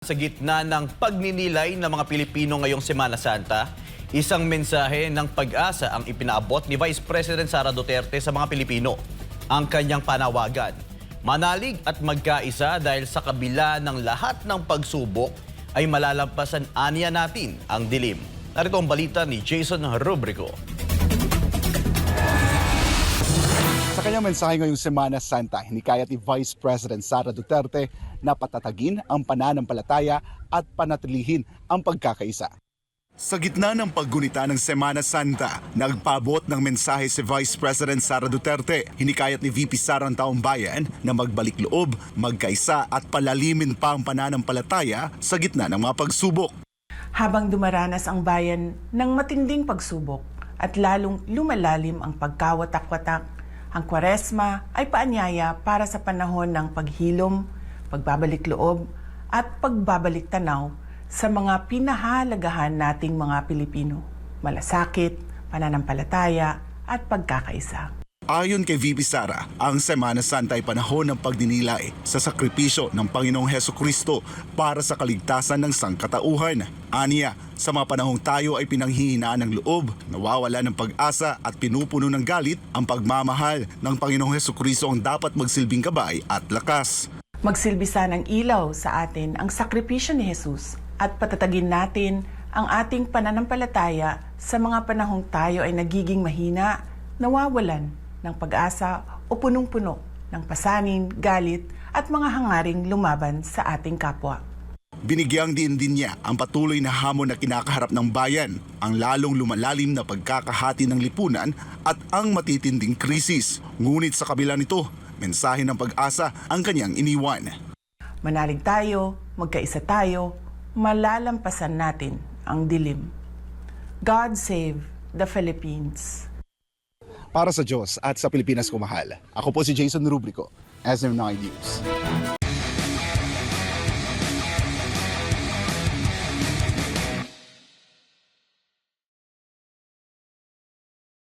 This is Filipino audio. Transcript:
Sa gitna ng pagninilay ng mga Pilipino ngayong Semana Santa, isang mensahe ng pag-asa ang ipinaabot ni Vice President Sara Duterte sa mga Pilipino. Ang kanyang panawagan, manalig at magkaisa dahil sa kabila ng lahat ng pagsubok ay malalampasan aniya natin ang dilim. Narito ang balita ni Jason Rubrico. Sa kanyang mensahe ngayong Semana Santa, hinikayat ni Vice President Sara Duterte na patatagin ang pananampalataya at panatilihin ang pagkakaisa. Sa gitna ng paggunita ng Semana Santa, nagpaabot ng mensahe si Vice President Sara Duterte. Hinikayat ni VP Sara ang taong bayan na magbalik loob, magkaisa at palalimin pa ang pananampalataya sa gitna ng mga pagsubok. Habang dumaranas ang bayan ng matinding pagsubok at lalong lumalalim ang pagkawatak-watak, ang Kwaresma ay paanyaya para sa panahon ng paghilom, pagbabalik loob at pagbabalik tanaw sa mga pinahalagahan nating mga Pilipino, malasakit, pananampalataya at pagkakaisa. Ayon kay VP Sara, ang Semana Santa ay panahon ng pagdinilay sa sakripisyo ng Panginoong Hesukristo para sa kaligtasan ng sangkatauhan. Aniya, sa mga panahong tayo ay pinanghihinaan ng loob, nawawala ng pag-asa at pinupuno ng galit, ang pagmamahal ng Panginoong Hesukristo ang dapat magsilbing gabay at lakas. Magsilbisa ng ilaw sa atin ang sakripisyo ni Jesus at patatagin natin ang ating pananampalataya sa mga panahong tayo ay nagiging mahina, nawawalan ng pag-asa o punong-puno ng pasanin, galit at mga hangaring lumaban sa ating kapwa. Binigyang din niya ang patuloy na hamon na kinakaharap ng bayan, ang lalong lumalalim na pagkakahati ng lipunan at ang matitinding krisis. Ngunit sa kabila nito, mensahe ng pag-asa ang kanyang iniwan. Manalig tayo, magkaisa tayo, malalampasan natin ang dilim. God save the Philippines. Para sa Diyos at sa Pilipinas ko mahal, ako po si Jason Rubrico, SM9 News.